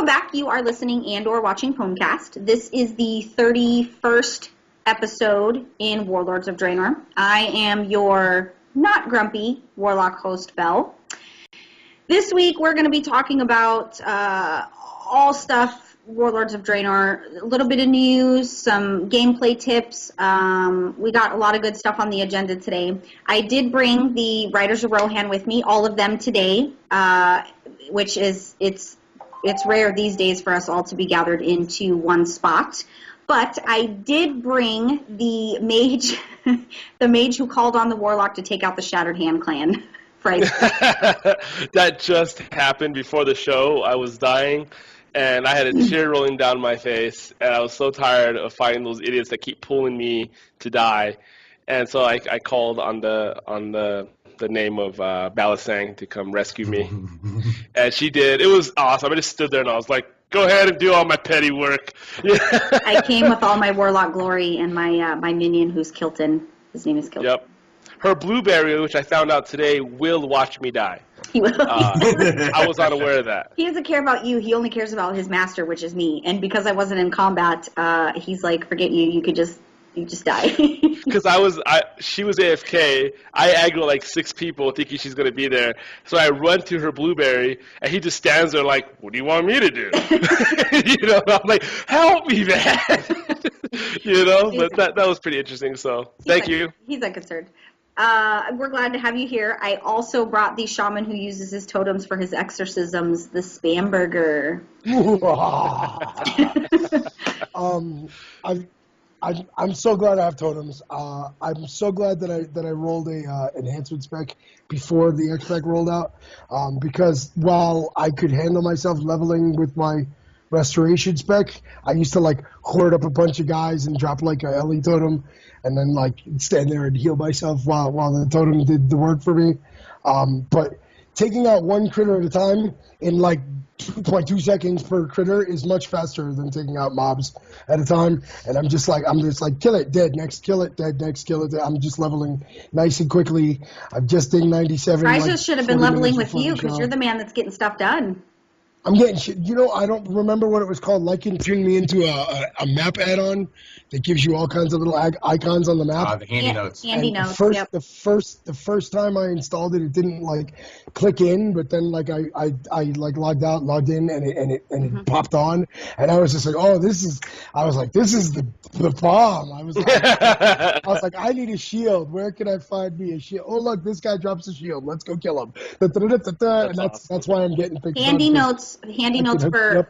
back. You are listening and or watching Pomecast. This is the 31st episode in Warlords of Draenor. I am your not grumpy Warlock host, Belle. This week we're going to be talking about all stuff Warlords of Draenor, a little bit of news, some gameplay tips. We got a lot of good stuff on the agenda today. I did bring the Riders of Rohan with me, all of them today, which is, it's rare these days for us all to be gathered into one spot. But I did bring the mage, the mage who called on the warlock to take out the Shattered Hand clan, Frysa. That just happened before the show. I was dying. And I had a tear rolling down my face, and I was so tired of fighting those idiots that keep pulling me to die. And so I called on the name of Belle to come rescue me, and she did. It was awesome. I just stood there and I was like, "Go ahead and do all my petty work." I came with all my warlock glory and my minion, who's Kilton. His name is Kilton. Yep. Her blueberry, which I found out today, will watch me die. He will. I was unaware of that. He doesn't care about you. He only cares about his master, which is me. And because I wasn't in combat, he's like, forget you. You just die. Because she was AFK. I aggroed like 6 people thinking she's going to be there. So I run to her blueberry, and he just stands there like, what do you want me to do? I'm like, help me, man. But that was pretty interesting. So thank you. He's unconcerned. We're glad to have you here. I also brought the shaman who uses his totems for his exorcisms, the Spam Burger. I'm so glad I have totems. I'm so glad that I rolled a enhancement spec before the X-Spec rolled out, because while I could handle myself leveling with my restoration spec, I used to hoard up a bunch of guys and drop a LE totem and then stand there and heal myself while the totem did the work for me. But taking out one critter at a time in 2.2 seconds per critter is much faster than taking out mobs at a time. And I'm just kill it, dead, next, kill it, dead, next, kill it, dead. I'm just leveling nice and quickly. I've just dinged 97. Frysa should have been leveling with you because you're the man that's getting stuff done. I'm getting shit. I don't remember what it was called. Lycan turned me into a map add-on that gives you all kinds of little icons on the map. The handy notes. Handy notes. Yep. The first time I installed it, it didn't click in, but then I logged out, logged in, and it popped on, and I was just like, oh, this is the bomb. I was like, I need a shield. Where can I find me a shield? Oh, look, this guy drops a shield. Let's go kill him. And that's why I'm getting things. Handy notes. Handy notes for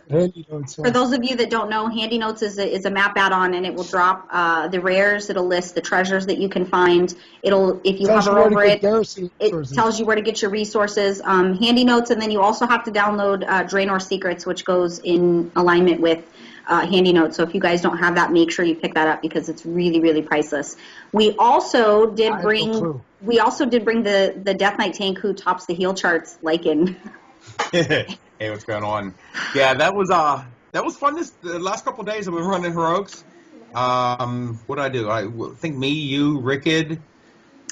for those of you that don't know, Handy Notes is a map add-on, and it will drop the rares. It'll list the treasures that you can find. If you hover over it, it tells you where to get your resources. Handy Notes, and then you also have to download Draenor Secrets, which goes in alignment with Handy Notes. So if you guys don't have that, make sure you pick that up because it's really, really priceless. We also did bring the Death Knight tank who tops the heal charts, Lycan. Hey, what's going on? Yeah, that was fun. The last couple of days I've been running heroics. What did I do? I think me, you, Rickid,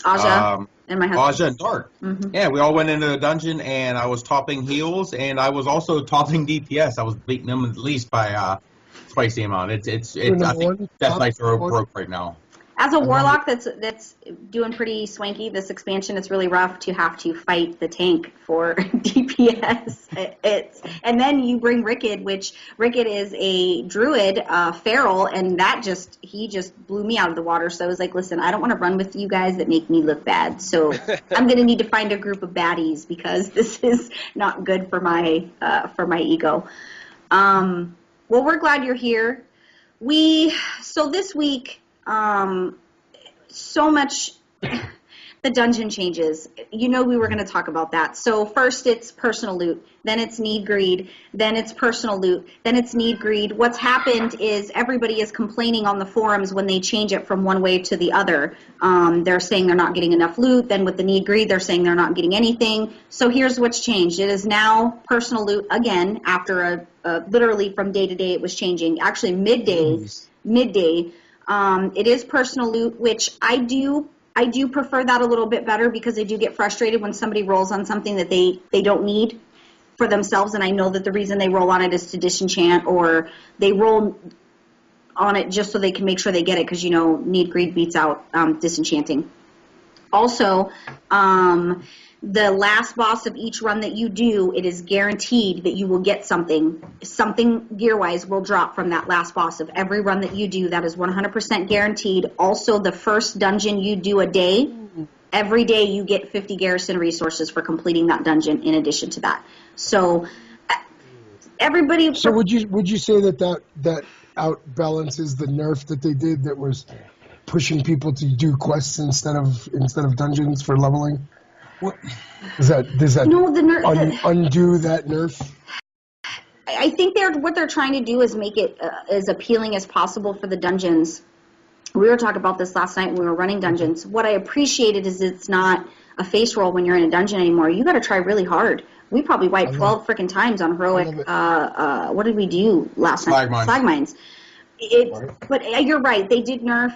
Aja, and my husband. Aja and Dart. Mm-hmm. Yeah, we all went into the dungeon, and I was topping heals, and I was also topping DPS. I was beating them at least by twice the amount. I think Death Knights are broke right now. As a warlock that's doing pretty swanky this expansion, it's really rough to have to fight the tank for DPS. And then you bring Rickid, which Rickid is a druid, feral, and he just blew me out of the water. So I was like, listen, I don't want to run with you guys that make me look bad. So I'm going to need to find a group of baddies because this is not good for my ego. Well, we're glad you're here. So this week. So much, the dungeon changes. We were going to talk about that. So first it's personal loot, then it's need greed, then it's personal loot, then it's need greed. What's happened is everybody is complaining on the forums when they change it from one way to the other. They're saying they're not getting enough loot. Then with the need greed, they're saying they're not getting anything. So here's what's changed. It is now personal loot again after literally from day to day it was changing. Actually midday. It is personal loot, which I do prefer that a little bit better because I do get frustrated when somebody rolls on something that they don't need. for themselves, and I know that the reason they roll on it is to disenchant, or they roll on it just so they can make sure they get it, because need greed beats out disenchanting. Also, the last boss of each run that you do, it is guaranteed that you will get something. Something gear-wise will drop from that last boss of every run that you do. That is 100% guaranteed. Also, the first dungeon you do a day, every day you get 50 Garrison Resources for completing that dungeon in addition to that. So, everybody... So would you say that outbalances the nerf that they did that was pushing people to do quests instead of dungeons for leveling? What does that undo that nerf? I think what they're trying to do is make it as appealing as possible for the dungeons. We were talking about this last night when we were running dungeons. What I appreciated is it's not a face roll when you're in a dungeon anymore. You got to try really hard. We probably wiped 12 freaking times on heroic. What did we do last night? Slag mines. But you're right. They did nerf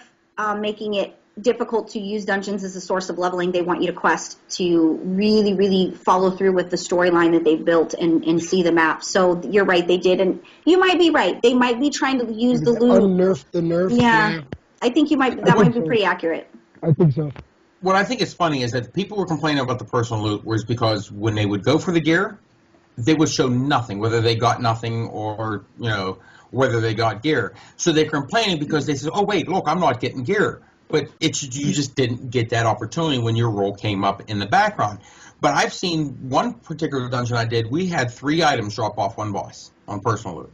making it difficult to use dungeons as a source of leveling. They want you to quest to really, really follow through with the storyline that they've built and see the map. So you're right, they did, and you might be right. They might be trying to use the loot. Unnerf the nerf. Yeah, I think that might be pretty accurate. I think so. What I think is funny is that people were complaining about the personal loot was because when they would go for the gear, they would show nothing, whether they got nothing or whether they got gear. So they're complaining because they said, "Oh wait, look, I'm not getting gear." But you just didn't get that opportunity when your role came up in the background. But I've seen one particular dungeon I did, we had 3 items drop off one boss on personal loot.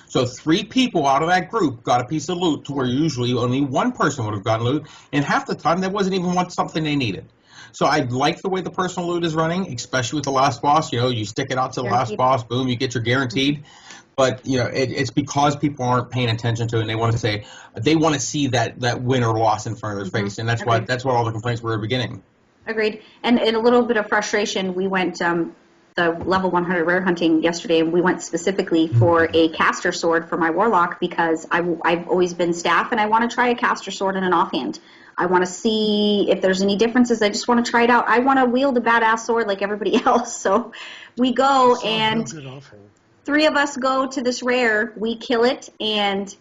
So 3 people out of that group got a piece of loot to where usually only one person would have gotten loot, and half the time that wasn't even something they needed. So I like the way the personal loot is running, especially with the last boss. You stick it out to the last boss, boom, you get your guaranteed. But it's because people aren't paying attention to it, and they want to see that win or loss in front of their face, and that's what all the complaints were at the beginning. Agreed. And a little bit of frustration. We went the level 100 rare hunting yesterday, and we went specifically for a caster sword for my warlock because I've always been staff, and I want to try a caster sword in an offhand. I want to see if there's any differences. I just want to try it out. I want to wield a badass sword like everybody else. So we go and 3 of us go to this rare, we kill it, and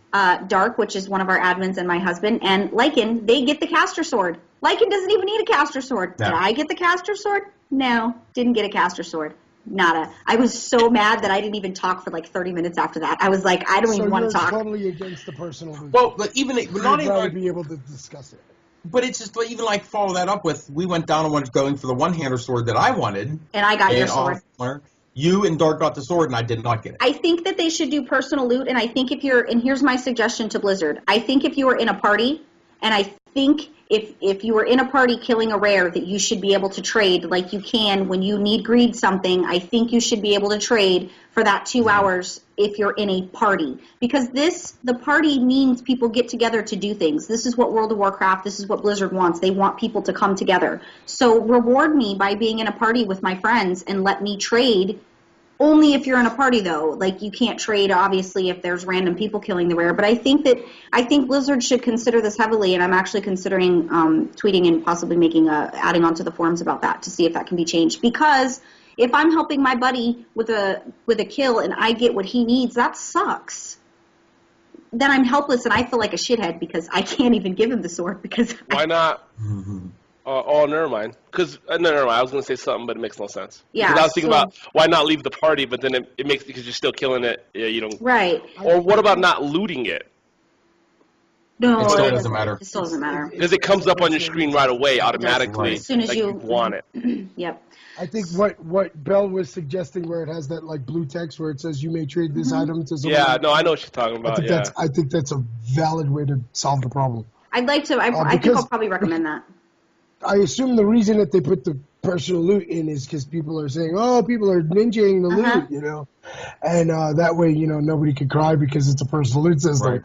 Dark, which is one of our admins, and my husband, and Lycan, they get the caster sword. Lycan doesn't even need a caster sword. No. Did I get the caster sword? No, didn't get a caster sword. Nada. I was so mad that I didn't even talk for like 30 minutes after that. I was like, I don't even want to talk. So you're totally against the personal loot. Well, but not even be able to discuss it. But it's just even like follow that up with, we went down and was going for the one-hander sword that I wanted. And I got your sword. You and Dark got the sword, and I did not get it. I think that they should do personal loot, and I think and here's my suggestion to Blizzard. I think if you were in a party, and I think if you were in a party killing a rare, that you should be able to trade like you can when you need greed something. I think you should be able to trade for that 2 hours if you're in a party. Because the party means people get together to do things. This is what World of Warcraft, this is what Blizzard wants. They want people to come together. So reward me by being in a party with my friends and let me trade. Only if you're in a party, though. Like, you can't trade, obviously, if there's random people killing the rare. But I think Blizzard should consider this heavily, and I'm actually considering tweeting and possibly adding onto the forums about that to see if that can be changed. Because if I'm helping my buddy with a kill and I get what he needs, that sucks. Then I'm helpless and I feel like a shithead because I can't even give him the sword because. Why not? Oh, never mind. Never mind. I was going to say something, but it makes no sense. Yeah. Because I was thinking about why not leave the party, but then it makes because you're still killing it. Yeah, you don't. Right. Or what about not looting it? No, it still doesn't matter. It still doesn't matter because it comes up on your screen right away automatically. As soon as you want it. Yep. I think what Belle was suggesting, where it has that like blue text where it says you may trade this item to someone. Yeah, no, I know what you're talking about. I think that's a valid way to solve the problem. I'd like to. I think I'll probably recommend that. I assume the reason that they put the personal loot in is because people are saying, "Oh, people are ninjaing the loot," and that way, nobody can cry because it's a personal loot system.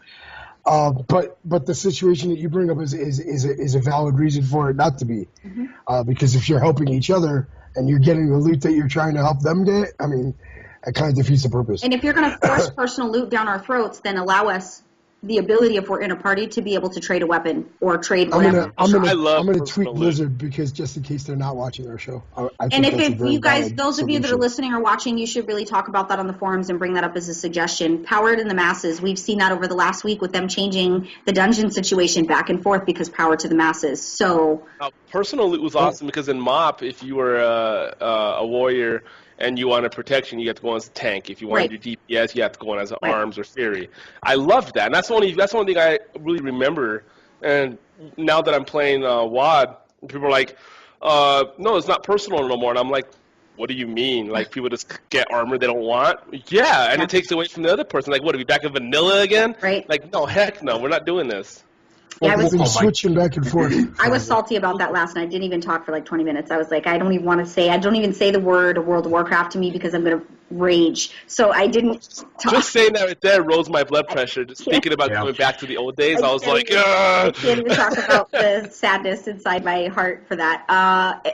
Right. But the situation that you bring up is a valid reason for it not to be, because if you're helping each other and you're getting the loot that you're trying to help them get, I mean, it kind of defeats the purpose. And if you're going to force personal loot down our throats, then allow us the ability, if we're in a party, to be able to trade a weapon or trade I'm whatever. gonna tweet Blizzard because just in case they're not watching our show. And if you guys, those of you that are listening or watching, you should really talk about that on the forums and bring that up as a suggestion. Power to the masses. We've seen that over the last week with them changing the dungeon situation back and forth because power to the masses. So personal loot was awesome because in MoP, if you were a warrior and you wanted protection, you have to go on as a tank. If you wanted to do DPS, you have to go on as an arms or fury. I loved that. And that's the only thing I really remember. And now that I'm playing WoD, people are like, no, it's not personal no more. And I'm like, what do you mean? Like, people just get armor they don't want? Yeah, and it takes away from the other person. Like, what, are we back in vanilla again? Right. Like, no, heck no, we're not doing this. Yeah, I've been switching back and forth. I was salty about that last night. I didn't even talk for like 20 minutes. I was like, I don't even say the word World of Warcraft to me because I'm going to rage. So I didn't talk. Just saying that right there rose my blood pressure. Just thinking about going back to the old days, I was like, I can't even talk about the sadness inside my heart for that.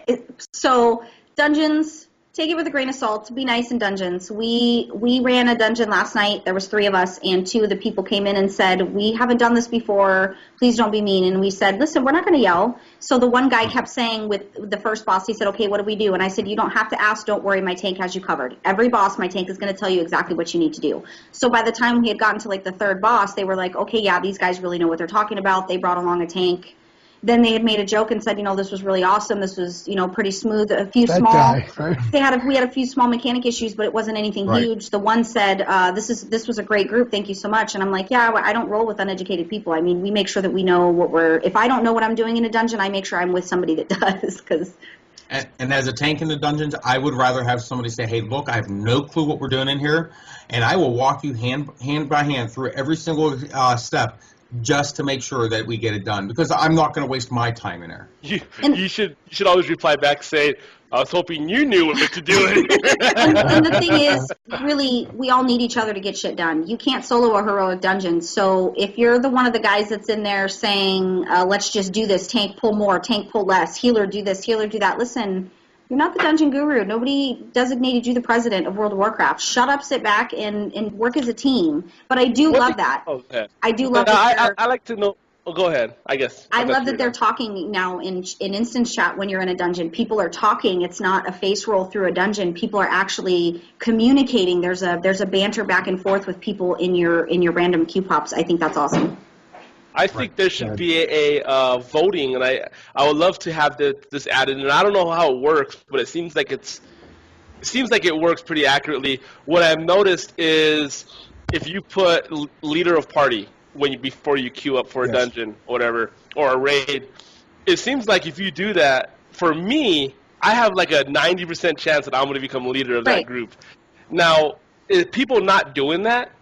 So dungeons, take it with a grain of salt. Be nice in dungeons. We ran a dungeon last night. There was 3 of us, and 2 of the people came in and said, we haven't done this before. Please don't be mean. And we said, listen, we're not going to yell. So the one guy kept saying with the first boss, he said, okay, what do we do? And I said, you don't have to ask. Don't worry. My tank has you covered. Every boss, my tank is going to tell you exactly what you need to do. So by the time we had gotten to like the 3rd boss, they were like, okay, yeah, these guys really know what they're talking about. They brought along a tank. Then they had made a joke and said, this was really awesome. This was, pretty smooth. A few that small. Guy, right? We had a few small mechanic issues, but it wasn't anything huge. The one said, "This was a great group. Thank you so much." And I'm like, yeah, I don't roll with uneducated people. I mean, we make sure that we know what we're. If I don't know what I'm doing in a dungeon, I make sure I'm with somebody that does. And as a tank in the dungeons, I would rather have somebody say, hey, look, I have no clue what we're doing in here, and I will walk you hand by hand through every single step, just to make sure that we get it done, because I'm not going to waste my time in there. You should always reply back saying, I was hoping you knew what to do. and the thing is, really, we all need each other to get shit done. You can't solo a heroic dungeon. So if you're one of the guys that's in there saying, let's just do this, tank pull more, tank pull less, healer do this, healer do that, listen, you're not the dungeon guru. Nobody designated you the president of World of Warcraft. Shut up, sit back, and work as a team. But I do love that. Okay. I do love that. I like to know. Oh, go ahead. I guess. I love that they're talking now in instance chat when you're in a dungeon. People are talking. It's not a face roll through a dungeon. People are actually communicating. There's a banter back and forth with people in your random queue pops. I think that's awesome. I think there should be a voting, and I would love to have this added. And I don't know how it works, but it seems like it works pretty accurately. What I've noticed is if you put leader of party before you queue up for a dungeon or whatever, or a raid, it seems like if you do that, for me, I have like a 90% chance that I'm going to become leader of that group. Now, is people not doing that?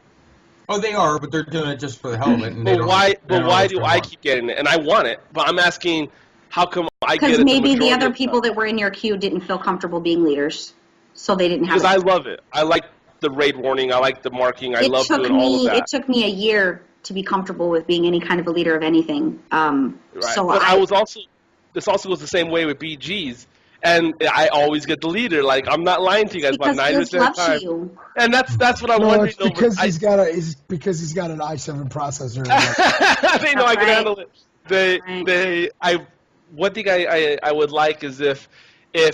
Oh, they are, but they're doing it just for the hell of it. And why do I keep getting it? And I want it, but I'm asking, how come I get it? Because maybe the other people that were in your queue didn't feel comfortable being leaders, so they didn't have it. Because I love it. I like the raid warning. I like the marking. I love doing all of that. It took me a year to be comfortable with being any kind of a leader of anything. So but this also goes the same way with BGs. And I always get the leader. Like, I'm not lying to you guys about 90% of the time. You. And that's what I'm wondering. It's because he's got an i7 processor. They know I can handle it. One thing I would like is if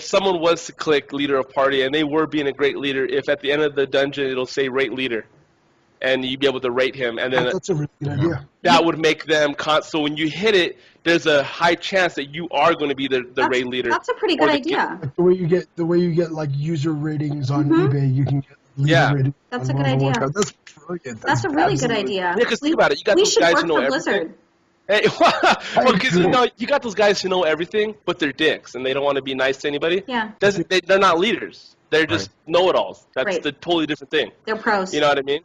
someone was to click leader of party and they were being a great leader, if at the end of the dungeon it'll say rate leader, and you'd be able to rate him, and then that's a really good idea. That would make them so when you hit it, there's a high chance that you are going to be the raid leader. That's a pretty good idea. Like the way you get like user ratings on eBay, you can get leader ratings. That's a good idea. That's brilliant. That's a really good idea. Yeah, because think about it, you got those guys who know everything. Hey, because you got those guys who know everything, but they're dicks and they don't want to be nice to anybody. Yeah. They're not leaders. They're just know-it-alls. That's the totally different thing. They're pros. You know what I mean?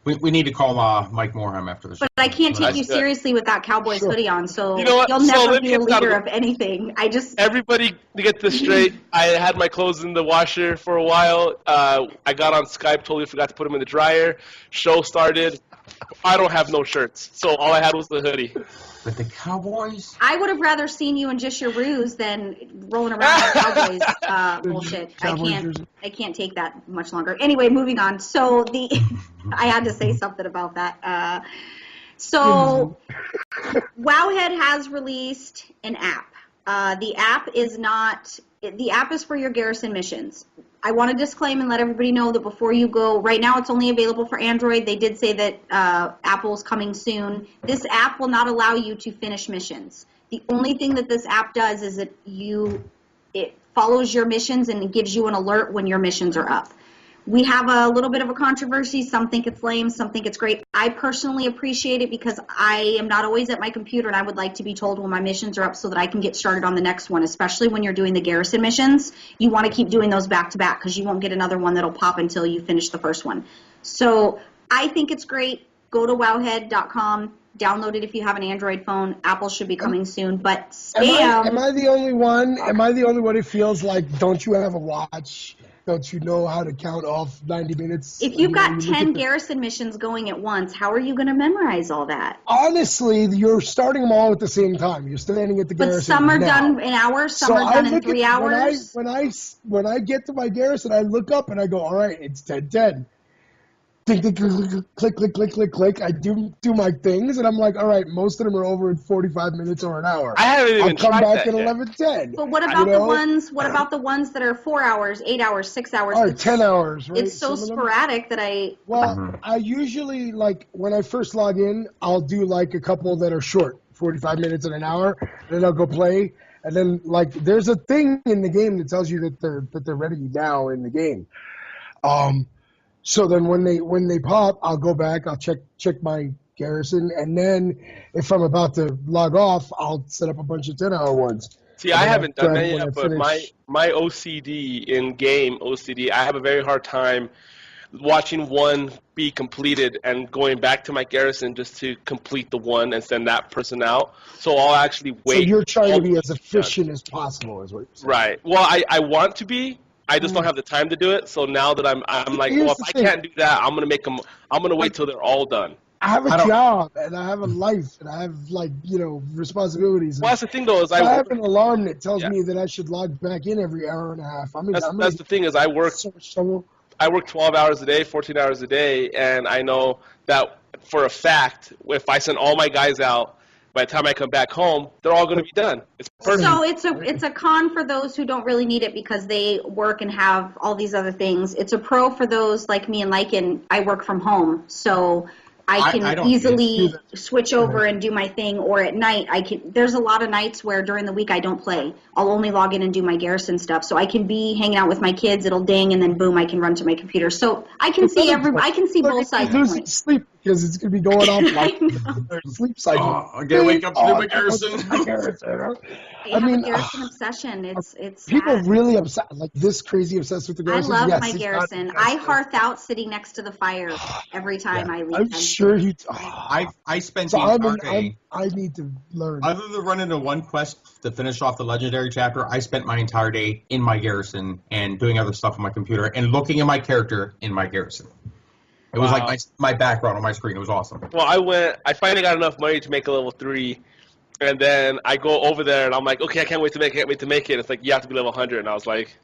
We need to call Mike Moreham after the show. But I can't take you seriously with that Cowboys hoodie on, so you know what? you'll never be a leader of anything. Everybody, to get this straight, I had my clothes in the washer for a while. I got on Skype, totally forgot to put them in the dryer. Show started. I don't have no shirts, so all I had was the hoodie. But the Cowboys? I would have rather seen you in just your ruse than rolling around in Cowboys bullshit. I can't take that much longer. Anyway, moving on. So I had to say something about that. So Wowhead has released an app. The app is for your Garrison missions. I want to disclaim and let everybody know that before you go, right now it's only available for Android. They did say that Apple's coming soon. This app will not allow you to finish missions. The only thing that this app does is that it follows your missions and it gives you an alert when your missions are up. We have a little bit of a controversy. Some think it's lame, some think it's great. I personally appreciate it because I am not always at my computer and I would like to be told when my missions are up so that I can get started on the next one, especially when you're doing the Garrison missions. You want to keep doing those back to back because you won't get another one that'll pop until you finish the first one. So I think it's great. Go to wowhead.com. Download it if you have an Android phone. Apple should be coming soon. But am I the only one? Am I the only one who feels like, don't you have a watch? Don't you know how to count off 90 minutes? If you've got 10 Garrison missions going at once, how are you going to memorize all that? Honestly, you're starting them all at the same time. You're standing at the Garrison. But some are done in hours, some are done in 3 hours. When I get to my Garrison, I look up and I go, all right, it's 10:10. Click, click, click, click, click, click, click. I do my things, and I'm like, all right, most of them are over in 45 minutes or an hour. I haven't even tried that. I'll come back at 11:10. But what about the ones? What about the ones that are 4 hours, 8 hours, 6 hours? Or 10 hours, right? It's so sporadic that I. Well, I usually when I first log in, I'll do like a couple that are short, 45 minutes and an hour, and then I'll go play. And then there's a thing in the game that tells you that they're ready now in the game. So then when they pop, I'll go back, I'll check my Garrison, and then if I'm about to log off, I'll set up a bunch of 10-hour ones. See, I haven't done that yet, but my OCD, in-game OCD, I have a very hard time watching one be completed and going back to my Garrison just to complete the one and send that person out. So I'll actually wait. So you're trying to be as efficient as possible is what you're saying. Right. Well, I want to be. I just don't have the time to do it. So now that I'm like, well, if I can't do that, I'm gonna wait till they're all done. I have a job and I have a life and I have responsibilities. Well, that's the thing though is I have an alarm that tells me that I should log back in every hour and a half. That's the thing is I work 12 hours a day, 14 hours a day, and I know that for a fact if I send all my guys out, by the time I come back home, they're all going to be done. It's perfect. So it's a con for those who don't really need it because they work and have all these other things. It's a pro for those like me and Lycan. I work from home, so I can easily switch over and do my thing. Or at night, there's a lot of nights where during the week I don't play. I'll only log in and do my Garrison stuff. So I can be hanging out with my kids. It'll ding, and then boom, I can run to my computer. So I can see both sides. Losing sleep because it's going to be going off like sleep cycle. I got to wake up to do my Garrison. I mean, a Garrison obsession. It's people sad. Really obsessed, like this crazy obsessed with the Garrison. I love my Garrison. I hearth out sitting next to the fire every time I leave. I'm sure you. I spent the entire day. I need to learn. Other than running to one quest to finish off the legendary chapter, I spent my entire day in my Garrison and doing other stuff on my computer and looking at my character in my Garrison. It was like my background on my screen. It was awesome. Well, I finally got enough money to make a level 3, and then I go over there and I'm like, okay, I can't wait to make it. It's like, you have to be level 100, and I was like...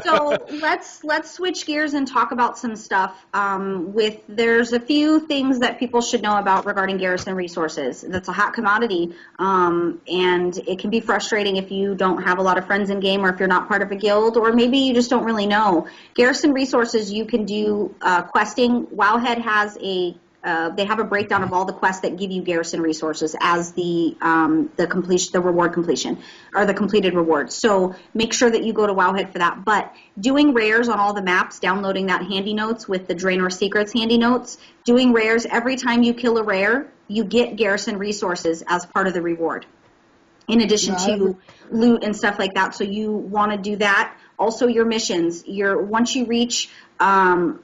So let's switch gears and talk about some stuff. There's a few things that people should know about regarding Garrison Resources. That's a hot commodity, and it can be frustrating if you don't have a lot of friends in game, or if you're not part of a guild, or maybe you just don't really know. Garrison Resources, you can do questing. Wowhead has they have a breakdown of all the quests that give you Garrison Resources as the reward completion, or the completed rewards. So make sure that you go to Wowhead for that. But doing rares on all the maps, downloading that handy notes with the Draenor Secrets handy notes, doing rares every time you kill a rare, you get Garrison Resources as part of the reward, in addition to loot and stuff like that. So you want to do that. Also, your missions. Once you reach level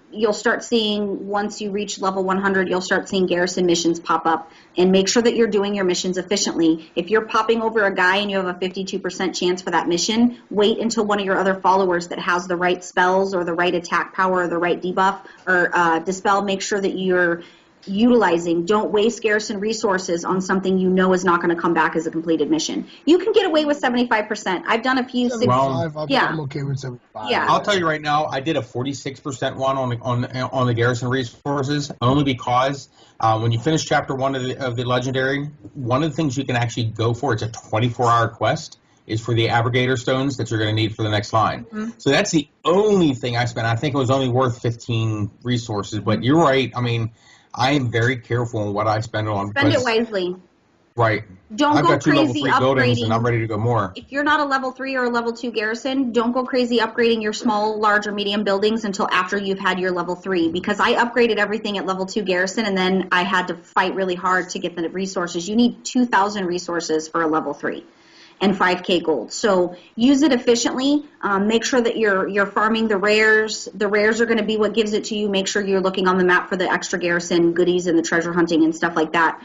100, you'll start seeing Garrison missions pop up. And make sure that you're doing your missions efficiently. If you're popping over a guy and you have a 52% chance for that mission, wait until one of your other followers that has the right spells or the right attack power or the right debuff or dispel. Make sure that you're utilizing. Don't waste Garrison Resources on something you know is not going to come back as a completed mission. You can get away with 75%. I've done a few. 75, I'm okay with 75. Yeah. I'll tell you right now, I did a 46% one on the Garrison Resources, only because when you finish Chapter 1 of the Legendary, one of the things you can actually go for, it's a 24-hour quest, is for the Abrogator Stones that you're going to need for the next line. Mm-hmm. So that's the only thing I spent. I think it was only worth 15 resources, but you're right. I mean, I am very careful on what I spend it on. Spend it wisely. Right. Don't go crazy upgrading buildings, and I'm ready to go more. If you're not a level 3 or a level 2 garrison, don't go crazy upgrading your small, large, or medium buildings until after you've had your level 3. Because I upgraded everything at level 2 garrison, and then I had to fight really hard to get the resources. You need 2,000 resources for a level 3. And 5k gold. So use it efficiently. Make sure that you're farming the rares. The rares are going to be what gives it to you. Make sure you're looking on the map for the extra garrison goodies and the treasure hunting and stuff like that.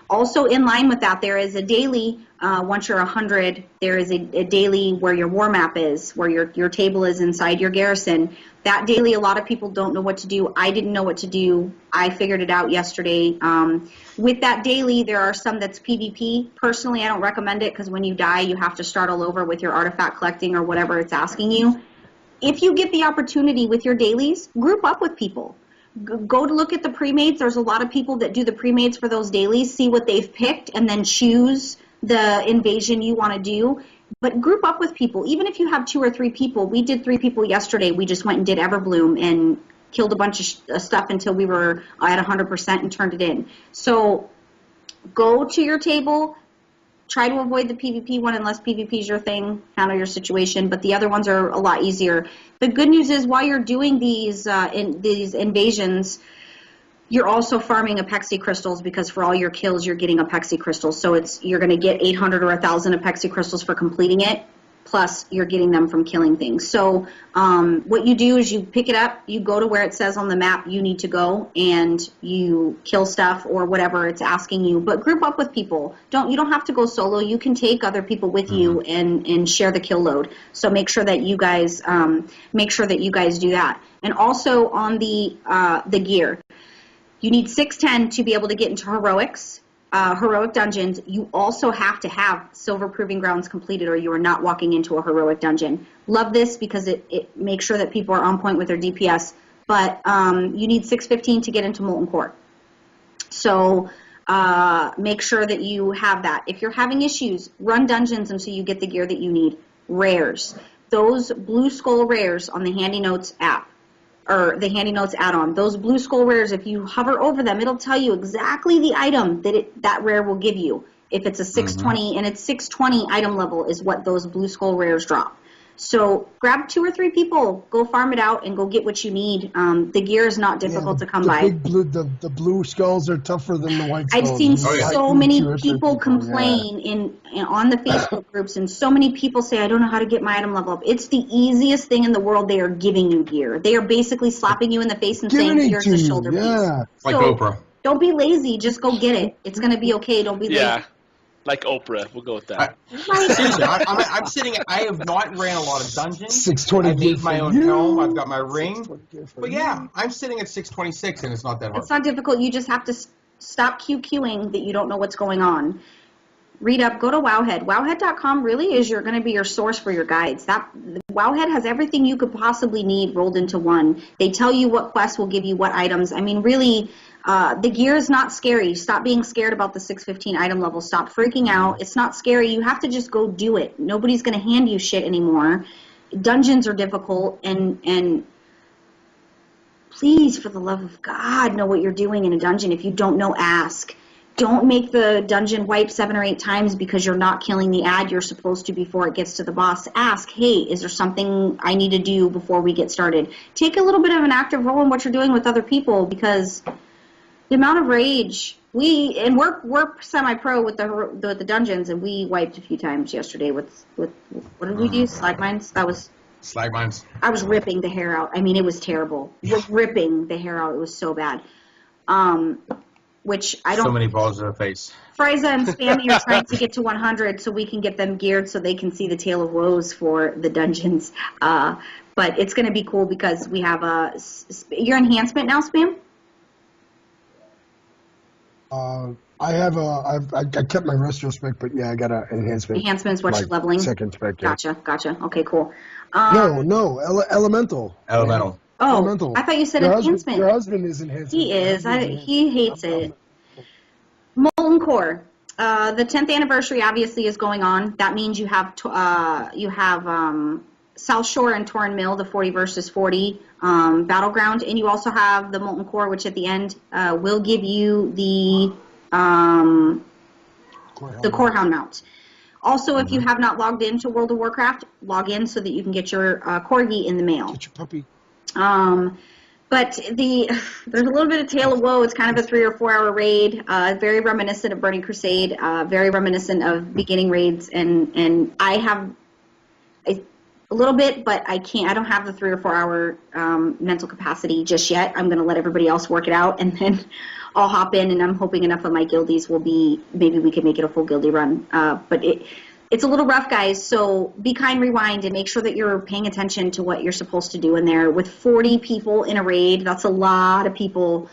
Also in line with that, there is a daily, once you're 100, there is a daily where your war map is, where your table is inside your garrison. That daily, a lot of people don't know what to do. I didn't know what to do. I figured it out yesterday. With that daily, there are some that's PvP. Personally, I don't recommend it because when you die, you have to start all over with your artifact collecting or whatever it's asking you. If you get the opportunity with your dailies, group up with people. Go to look at the pre-mates. There's a lot of people that do the pre-mates for those dailies, see what they've picked, and then choose the invasion you want to do. But group up with people. Even if you have 2 or 3 people. We did 3 people yesterday. We just went and did Everbloom and killed a bunch of stuff until we were at 100% and turned it in. So go to your table. Try to avoid the PvP one unless PvP is your thing. Handle your situation. But the other ones are a lot easier. The good news is while you're doing these invasions, you're also farming Apexi crystals because for all your kills, you're getting Apexi crystals. So you're going to get 800 or 1,000 Apexi crystals for completing it. Plus, you're getting them from killing things. So what you do is you pick it up, you go to where it says on the map you need to go, and you kill stuff or whatever it's asking you. But group up with people. You don't have to go solo. You can take other people with you and share the kill load. So make sure that you guys do that. And also on the gear, you need 610 to be able to get into heroics. Heroic dungeons, you also have to have silver proving grounds completed or you are not walking into a heroic dungeon. Love this because it makes sure that people are on point with their DPS, but you need 615 to get into Molten Core. So make sure that you have that. If you're having issues, run dungeons until you get the gear that you need. Rares. Those Blue Skull rares on the Handy Notes app, or the Handy Notes add-on. Those Blue Skull rares, if you hover over them, it'll tell you exactly the item that rare will give you. If it's a 620, and it's 620 item level is what those Blue Skull rares drop. So grab 2 or 3 people, go farm it out, and go get what you need. The gear is not difficult to come by. The blue skulls are tougher than the white skulls. I've seen so many people complain on the Facebook groups, and so many people say, I don't know how to get my item level up. It's the easiest thing in the world. They are giving you gear. They are basically slapping you in the face and saying, here's the shoulder piece. Like Oprah. Don't be lazy. Just go get it. It's going to be okay. Don't be lazy. Like Oprah, we'll go with that. Seriously, I'm sitting. I have not ran a lot of dungeons. 620. I made my own home. I've got my ring. But yeah, I'm sitting at 626, and it's not that hard. It's not difficult. You just have to stop QQing that you don't know what's going on. Read up. Go to Wowhead. Wowhead.com really is going to be your source for your guides. Wowhead has everything you could possibly need rolled into one. They tell you what quests will give you what items. I mean, really. The gear is not scary. Stop being scared about the 615 item level. Stop freaking out. It's not scary. You have to just go do it. Nobody's going to hand you shit anymore. Dungeons are difficult, and please, for the love of God, know what you're doing in a dungeon. If you don't know, ask. Don't make the dungeon wipe 7 or 8 times because you're not killing the ad you're supposed to before it gets to the boss. Ask, hey, is there something I need to do before we get started? Take a little bit of an active role in what you're doing with other people because the amount of rage we're semi-pro with the dungeons, and we wiped a few times yesterday with what did we do? Slag mines. Slag mines. I was ripping the hair out. I mean, it was terrible. Ripping the hair out. It was so bad. Which I don't. So many balls in the face. Frysa and Spammy are trying to get to 100 so we can get them geared so they can see the Tale of Woes for the dungeons. But it's going to be cool because we have your enhancement now, Spam. I have I kept my resto spec, but yeah, I got an enhancement. Enhancement's what you're leveling? Second spec. Yeah. Gotcha. Okay, cool. No, elemental. Elemental. Oh, Elemental. I thought you said Your enhancement. Your husband is enhancement. He is. He hates it. Molten Core. The 10th anniversary obviously is going on. That means you have South Shore and Torren Mill, the 40 versus 40 battleground, and you also have the Molten Core, which at the end will give you the Corehound mount. Also, if you have not logged into World of Warcraft, log in so that you can get your Corgi in the mail. Get your puppy. But there's a little bit of Tale of Woe. It's kind of a 3 or 4 hour raid, very reminiscent of Burning Crusade, very reminiscent of beginning raids, and I have a little bit, but I don't have the 3 or 4 hour mental capacity just yet. I'm going to let everybody else work it out, and then I'll hop in, and I'm hoping enough of my guildies will be, maybe we can make it a full guildie run. But it's a little rough, guys, so be kind, rewind, and make sure that you're paying attention to what you're supposed to do in there. With 40 people in a raid, that's a lot of people,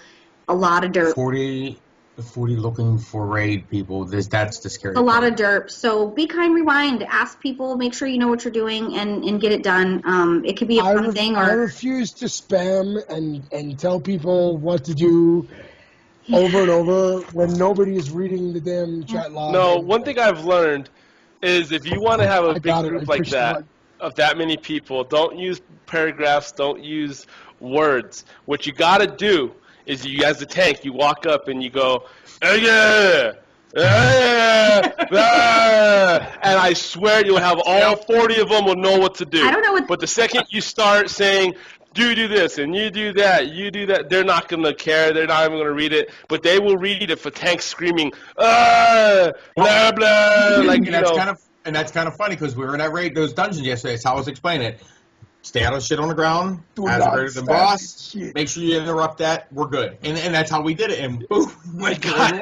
a lot of dirt. 40 looking for raid people, that's the scary part. A lot of dirt. So be kind, rewind, ask people, make sure you know what you're doing, and get it done. It could be a fun thing. I refuse to spam and tell people what to do over and over when nobody is reading the damn chat log. No, one thing I've learned is if you want to have a big group like that, of that many people, don't use paragraphs, don't use words. What you got to do is you, as a tank, you walk up and you go, and I swear you'll have all 40 of them will know what to do. I don't know what. But the second you start saying, do this, and you do that, they're not going to care. They're not even going to read it. But they will read it if a tank's screaming, blah, blah. Like, and that's kind of funny because we were in that raid, those dungeons yesterday. That's how I was explaining it. Stay out of shit on the ground. As greater than boss. Shit. Make sure you interrupt that. We're good. And that's how we did it. And boom. My God.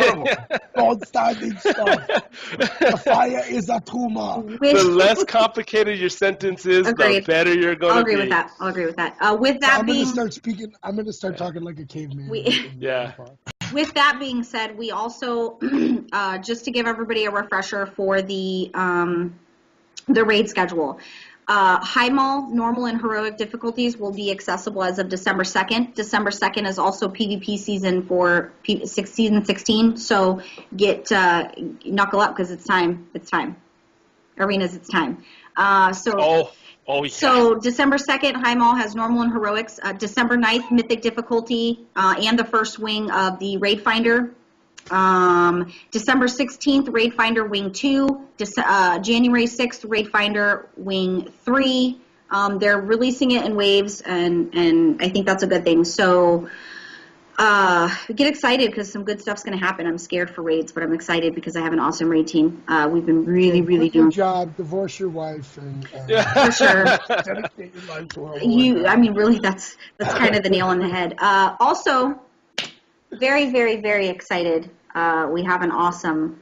Don't start this stuff. The fire is a tumor. The less complicated your sentence is, the better you're going to be. I'll agree with that. With that I'm going to start talking like a caveman. With that being said, we also, just to give everybody a refresher for the raid schedule, High Maul, normal, and heroic difficulties will be accessible as of December 2nd. December 2nd is also PvP season for season 16, so knuckle up because it's time. It's time. Arenas, it's time. Yeah. So December 2nd, High Maul has normal and heroics. December 9th, mythic difficulty and the first wing of the Raid Finder. December 16th, Raid Finder Wing 2. January 6th, Raid Finder Wing 3. They're releasing it in waves, and I think that's a good thing. So get excited because some good stuff's going to happen. I'm scared for raids, but I'm excited because I have an awesome raid team. We've been really doing a good job. Divorce your wife and for sure. Dedicate your life to her. I mean, really, that's kind of the nail on the head. Also, very, very, very excited. We have an awesome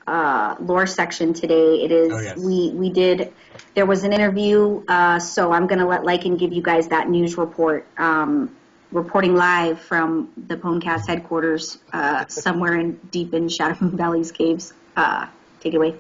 lore section today. It is we did. There was an interview, so I'm going to let Lycan give you guys that news report. Reporting live from the Pwnecast headquarters, somewhere deep in Shadow Moon Valley's caves. Take it away.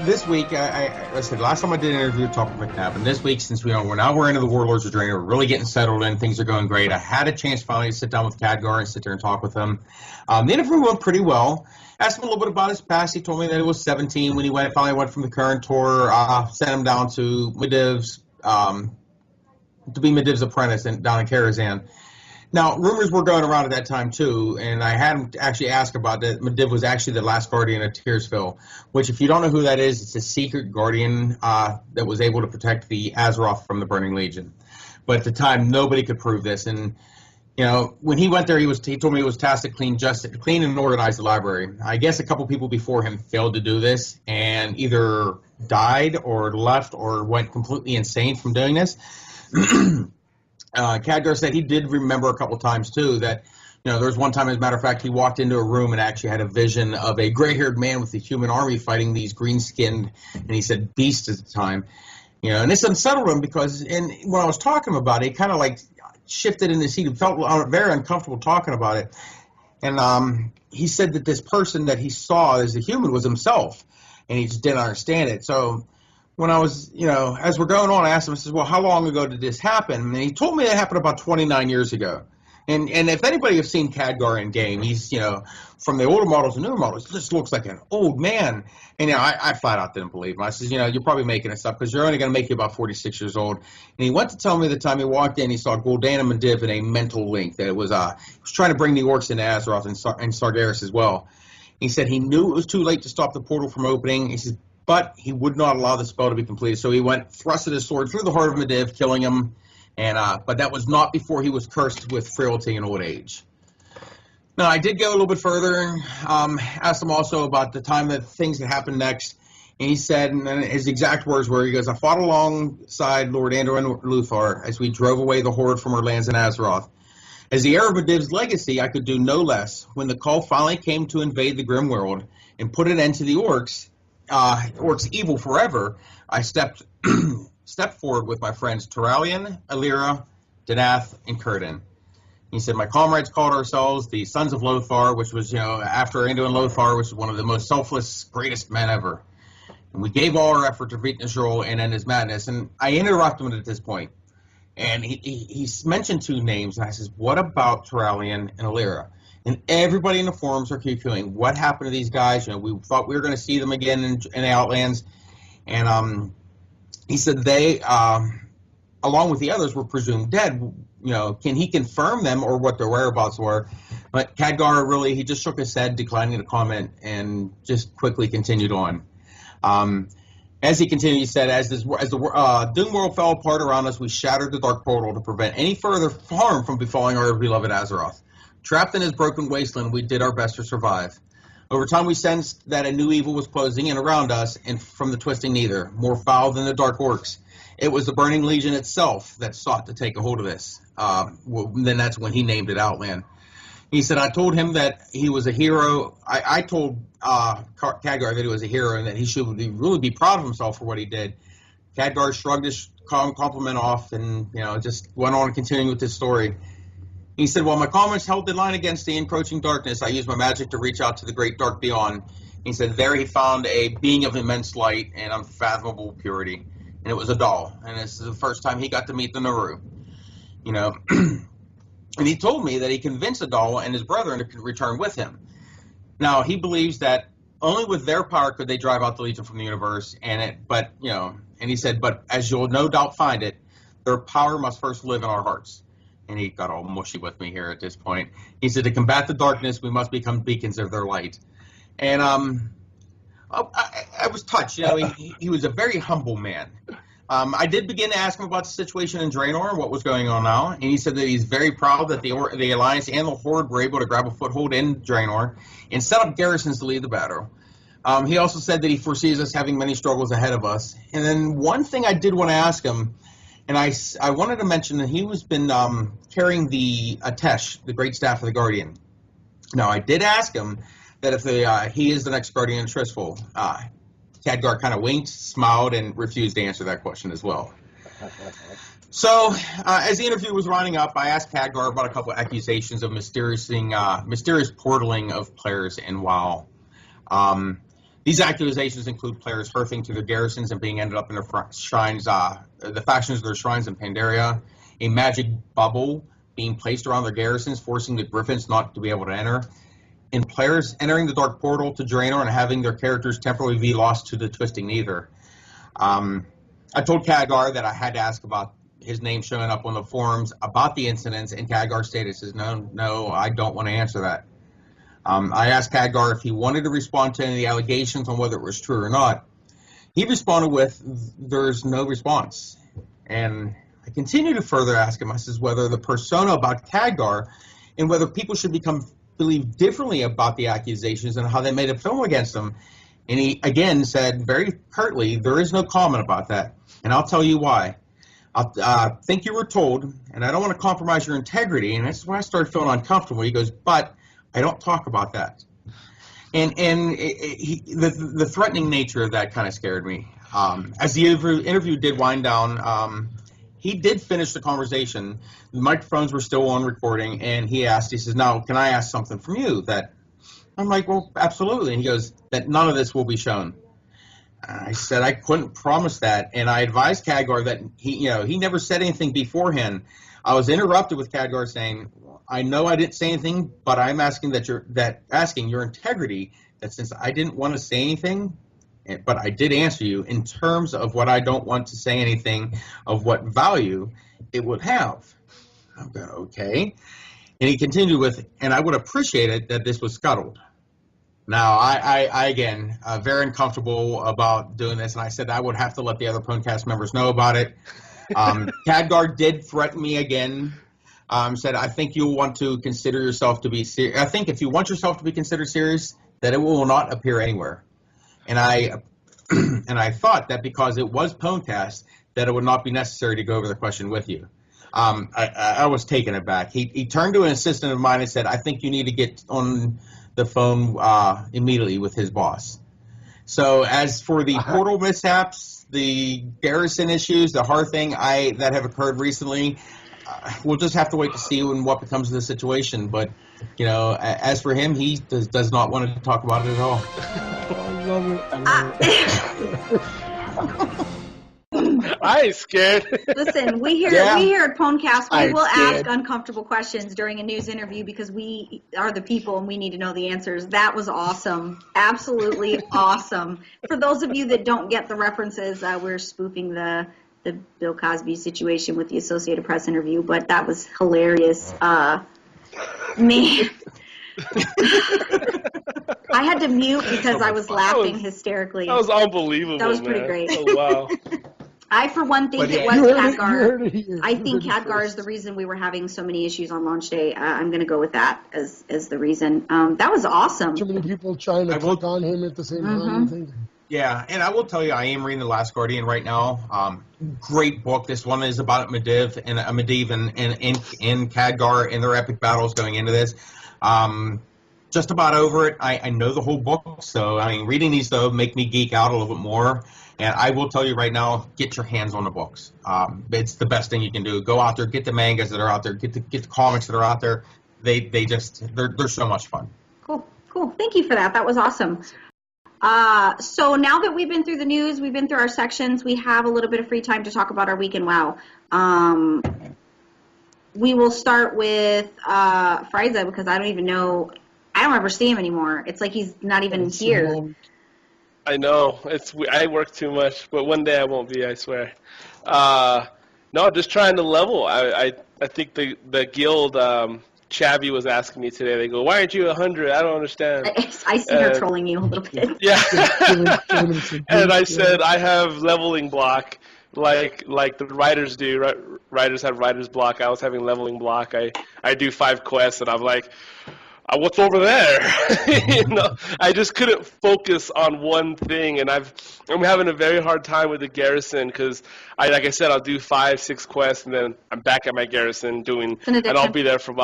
This week, I said last time I did an interview with Topper McNabb, and this week, since we're into the Warlords of Draenor, we're really getting settled in, things are going great. I had a chance finally to sit down with Kadgar and sit there and talk with him. The interview went pretty well. Asked him a little bit about his past. He told me that he was 17 when he finally went from the current tour. Sent him down to Medivh's, to be Medivh's apprentice down in Karazhan. Now, rumors were going around at that time, too, and I had him actually ask about that. Medivh was actually the last guardian of Tearsville, which, if you don't know who that is, it's a secret guardian that was able to protect the Azeroth from the Burning Legion. But at the time, nobody could prove this, and when he went there, he told me he was tasked to clean and organize the library. I guess a couple people before him failed to do this and either died or left or went completely insane from doing this. Kadgar said he did remember a couple times, too, that, there was one time, as a matter of fact, he walked into a room and actually had a vision of a gray-haired man with a human army fighting these green-skinned, and he said beasts at the time. And this unsettled him because, when I was talking about it, he kind of, shifted in his seat and felt very uncomfortable talking about it. And he said that this person that he saw as a human was himself, and he just didn't understand it. So when I was, as we're going on, I asked him, I said, well, how long ago did this happen? And he told me it happened about 29 years ago. And if anybody has seen Kadgar in game, he's, from the older models and newer models, he just looks like an old man. And, I flat out didn't believe him. I said, you're probably making this up because you're only going to make you about 46 years old. And he went to tell me the time he walked in, he saw Gul'dan and Medivh in a mental link, that it was, he was trying to bring the orcs into Azeroth and Sargeras as well. He said he knew it was too late to stop the portal from opening. He said, but he would not allow the spell to be completed. So he thrusted his sword through the heart of Medivh, killing him. And but that was not before he was cursed with frailty and old age. Now, I did go a little bit further and asked him also about the time that things that happened next. And he said, and his exact words were, he goes, I fought alongside Lord Anduin Luthor as we drove away the Horde from our lands in Azeroth. As the heir of Medivh's legacy, I could do no less. When the call finally came to invade the Grim World and put an end to the orcs evil forever, I stepped forward with my friends Turalyon, Alira, Danath, and Kurdan. He said, my comrades called ourselves the Sons of Lothar, which was, after Anduin Lothar, which was one of the most selfless, greatest men ever. And we gave all our effort to beat Nishrol and end his madness. And I interrupted him at this point. And he mentioned two names, and I says, what about Turalyon and Alira? And everybody in the forums are QQing, what happened to these guys? We thought we were going to see them again in the Outlands. And he said they, along with the others, were presumed dead. Can he confirm them or what their whereabouts were? But Kadgar really, he just shook his head, declining to comment, and just quickly continued on. As he continued, he said, as the Doom World fell apart around us, we shattered the Dark Portal to prevent any further harm from befalling our beloved Azeroth. Trapped in his broken wasteland, we did our best to survive. Over time, we sensed that a new evil was closing in around us, and from the Twisting Neither, more foul than the Dark Orcs. It was the Burning Legion itself that sought to take a hold of this. Then that's when he named it Outland. He said, I told him that he was a hero. I told Kadgar that he was a hero and that he should really be proud of himself for what he did. Kadgar shrugged his compliment off and just went on continuing with his story. He said, while my comrades held the line against the encroaching darkness, I used my magic to reach out to the great dark beyond. He said, there he found a being of immense light and unfathomable purity. And it was a doll. And this is the first time he got to meet the Naru. And he told me that he convinced the doll and his brethren to return with him. Now, he believes that only with their power could they drive out the Legion from the universe. And he said, but as you'll no doubt find it, their power must first live in our hearts. And he got all mushy with me here at this point. He said, to combat the darkness, we must become beacons of their light. And I was touched. He was a very humble man. I did begin to ask him about the situation in Draenor and what was going on now. And he said that he's very proud that the Alliance and the Horde were able to grab a foothold in Draenor and set up garrisons to lead the battle. He also said that he foresees us having many struggles ahead of us. And then one thing I did want to ask him, and I wanted to mention that he was been carrying the Atesh, the Great Staff of the Guardian. Now, I did ask him that if he is the next Guardian of Tristful. Kadgar kind of winked, smiled, and refused to answer that question as well. So, as the interview was running up, I asked Kadgar about a couple of accusations of mysterious portaling of players in WoW. These accusations include players hearthing to their garrisons and being ended up in their shrines, the factions of their shrines in Pandaria, a magic bubble being placed around their garrisons, forcing the Griffins not to be able to enter, and players entering the Dark Portal to Draenor and having their characters temporarily be lost to the Twisting Neither. I told Kadgar that I had to ask about his name showing up on the forums about the incidents, and Kadgar stated, says, no, I don't want to answer that. I asked Kadgar if he wanted to respond to any of the allegations on whether it was true or not. He responded with, there's no response. And I continue to further ask him, I says, whether the persona about Kadgar and whether people should believe differently about the accusations and how they made a film against him. And he, again, said very curtly, there is no comment about that. And I'll tell you why. I think you were told, and I don't want to compromise your integrity, and that's why I started feeling uncomfortable. He goes, but I don't talk about that. And the threatening nature of that kind of scared me. As the interview did wind down, he did finish the conversation. The microphones were still on recording, and he says, now, can I ask something from you? That I'm like, well, absolutely. And he goes, that none of this will be shown. I said I couldn't promise that, and I advised Kadgar that he never said anything beforehand. I was interrupted with Kadgar saying, I know I didn't say anything, but I'm asking asking your integrity, that since I didn't want to say anything, but I did answer you in terms of what I don't want to say anything of what value it would have. I'm going, okay. And he continued with, and I would appreciate it that this was scuttled. Now, I again, very uncomfortable about doing this, and I said I would have to let the other podcast members know about it. Kadgar did threaten me again. Said, I think you'll want to consider yourself to be serious. I think if you want yourself to be considered serious, that it will not appear anywhere. And I thought that because it was Pwnecast, that it would not be necessary to go over the question with you. I was taken aback. He turned to an assistant of mine and said, I think you need to get on the phone immediately with his boss. So as for the portal mishaps, the garrison issues, the hard thing that have occurred recently, we'll just have to wait to see what becomes of the situation. But, as for him, he does not want to talk about it at all. I love it. I ain't scared. Listen, we here at Pwnecast, we will ask uncomfortable questions during a news interview because we are the people and we need to know the answers. That was awesome. Absolutely awesome. For those of you that don't get the references, we're spoofing the Bill Cosby situation with the Associated Press interview, but that was hilarious. Man. I had to mute because I was laughing hysterically. That was unbelievable. That was pretty great. Oh, wow. I, for one, think it was Kadgar. I think Kadgar is the reason we were having so many issues on launch day. I'm going to go with that as the reason. That was awesome. Too many people trying to click on him at the same time. Yeah, and I will tell you, I am reading The Last Guardian right now. Great book. This one is about Medivh and Kadgar and their epic battles going into this. Just about over it. I know the whole book, so reading these though make me geek out a little bit more. And I will tell you right now, get your hands on the books. It's the best thing you can do. Go out there, get the mangas that are out there, get the comics that are out there. They're so much fun. Cool. Thank you for that. That was awesome. So now that we've been through the news, we've been through our sections, we have a little bit of free time to talk about our week in WoW. We will start with Frysa because I don't even know. I don't ever see him anymore. It's like he's not even here. I know. I work too much, but one day I won't be, I swear. No, just trying to level. I think the guild, Chavy was asking me today, they go, why aren't you 100? I don't understand. I see her trolling you a little bit. Yeah. And I said, I have leveling block like the writers do. Writers have writer's block. I was having leveling block. I do 5 quests, and I'm like, what's over there? I just couldn't focus on one thing, and I'm having a very hard time with the garrison because, like I said, I'll do 5, 6 quests, and then I'm back at my garrison and I'll be there for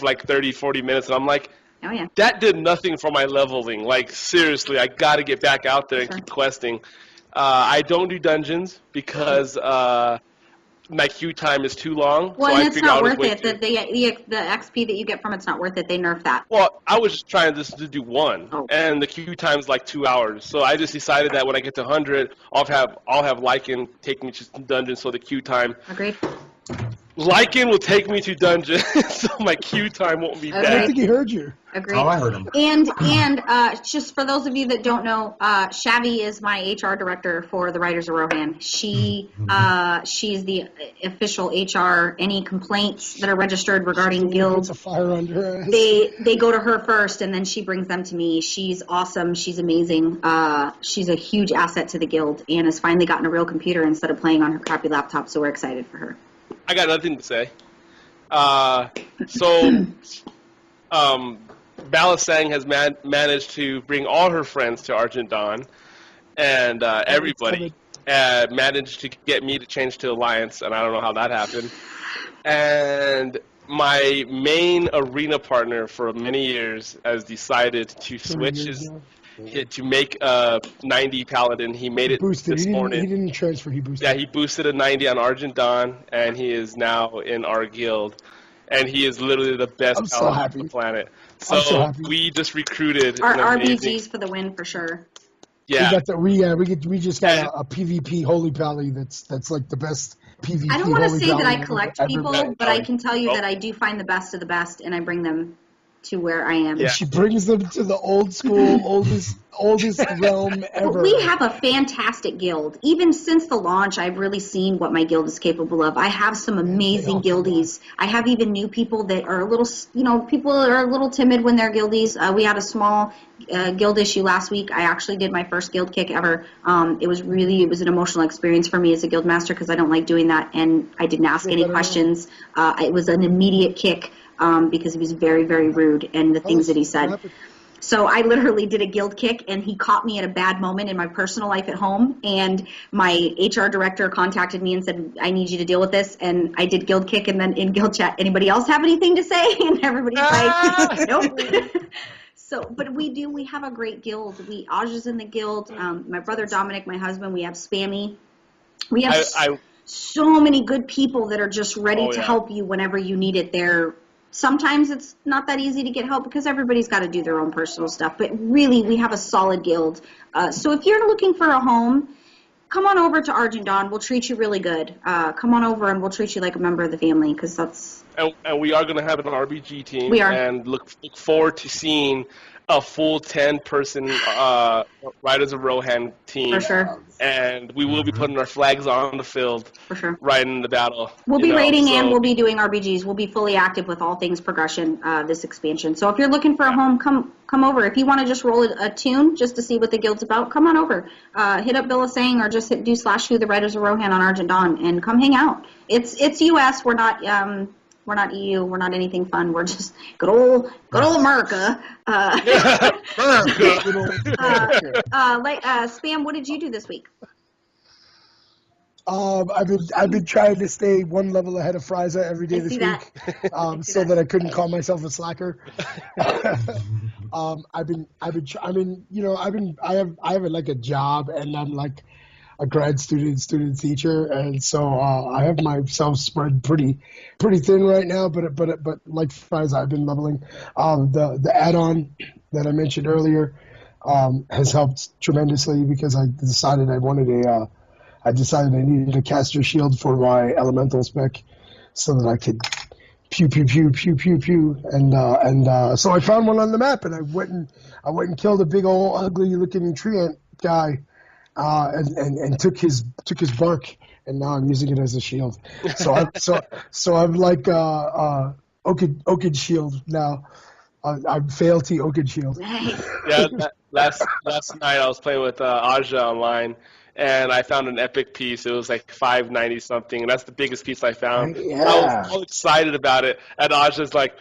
like 30, 40 minutes, and I'm like, oh yeah, that did nothing for my leveling. Like seriously, I got to get back out there and keep questing. I don't do dungeons because my queue time is too long. Well, so and it's not worth it. The XP that you get from it's not worth it. They nerfed that. Well, I was just trying to do one, and the queue time is like 2 hours. So I just decided that when I get to 100, I'll have Lycan take me to dungeons so the queue time. Agreed. Lycan will take me to dungeons, so my queue time won't be bad. I think he heard you. Agreed. Oh, I heard him. And just for those of you that don't know, Shavy is my HR director for the Writers of Rohan. She's the official HR. Any complaints that are registered regarding guilds, a fire under her ass. They go to her first, and then she brings them to me. She's awesome. She's amazing. She's a huge asset to the guild, and has finally gotten a real computer instead of playing on her crappy laptop. So we're excited for her. I got nothing to say. Balisang has managed to bring all her friends to Argent Dawn, and everybody managed to get me to change to Alliance, and I don't know how that happened. And my main arena partner for many years has decided to switch to make a 90 paladin. He made it boosted. this morning. He didn't transfer. He boosted. Yeah, he boosted a 90 on Argent Dawn, and he is now in our guild. And he is literally the best paladin on the planet. So we just recruited our RBGs for the win for sure. Yeah, we just got a PvP holy pally that's like the best PvP. I don't want to say that I collect ever people, but I can tell you that I do find the best of the best, and I bring them to where I am. Yeah. She brings them to the old school, oldest realm ever. But we have a fantastic guild. Even since the launch, I've really seen what my guild is capable of. I have some amazing guildies. I have even new people that are a little, people are a little timid when they're guildies. We had a small guild issue last week. I actually did my first guild kick ever. It was an emotional experience for me as a guild master because I don't like doing that, and I didn't ask any questions. It was an immediate kick. Because he was very, very rude and the things that he said. So I literally did a guild kick, and he caught me at a bad moment in my personal life at home, and my HR director contacted me and said, I need you to deal with this, and I did guild kick, and then in guild chat, anybody else have anything to say? And everybody's like, nope. But we have a great guild. Aja's in the guild, my brother Dominic, my husband, we have Spammy. We have so many good people that are just ready to help you whenever you need it. Sometimes it's not that easy to get help because everybody's got to do their own personal stuff. But really, we have a solid guild. So if you're looking for a home, come on over to Argent Dawn. We'll treat you really good. Come on over and we'll treat you like a member of the family because that's... And we are going to have an RBG team. We are. And look forward to seeing a full 10-person Riders of Rohan team. For sure. And we will be putting our flags on the field. For sure. Right in the battle. We'll be raiding and we'll be doing RBGs. We'll be fully active with all things progression this expansion. So if you're looking for a home, come over. If you want to just roll a tune just to see what the guild's about, come on over. Hit up Bill saying or just do /who the Riders of Rohan on Argent Dawn and come hang out. It's US. We're not EU. We're not anything fun. We're just good old America. Spam, what did you do this week? I've been trying to stay one level ahead of Frysa every day this week, so that I couldn't call myself a slacker. I have like a job, and I'm like a grad student teacher, and so I have myself spread pretty thin right now. But like Frysa, I've been leveling. The add-on that I mentioned earlier has helped tremendously because I decided I needed a caster shield for my elemental spec so that I could pew pew pew pew pew pew, and so I found one on the map, and I went and killed a big old ugly looking treant guy, and took his bark, and now I'm using it as a shield. So I'm like Oakid shield now. I'm fealty Oakid shield. Yeah, last night I was playing with Aja online. And I found an epic piece. It was like 590 something, and that's the biggest piece I found. Yeah. I was all excited about it, and Aja's like,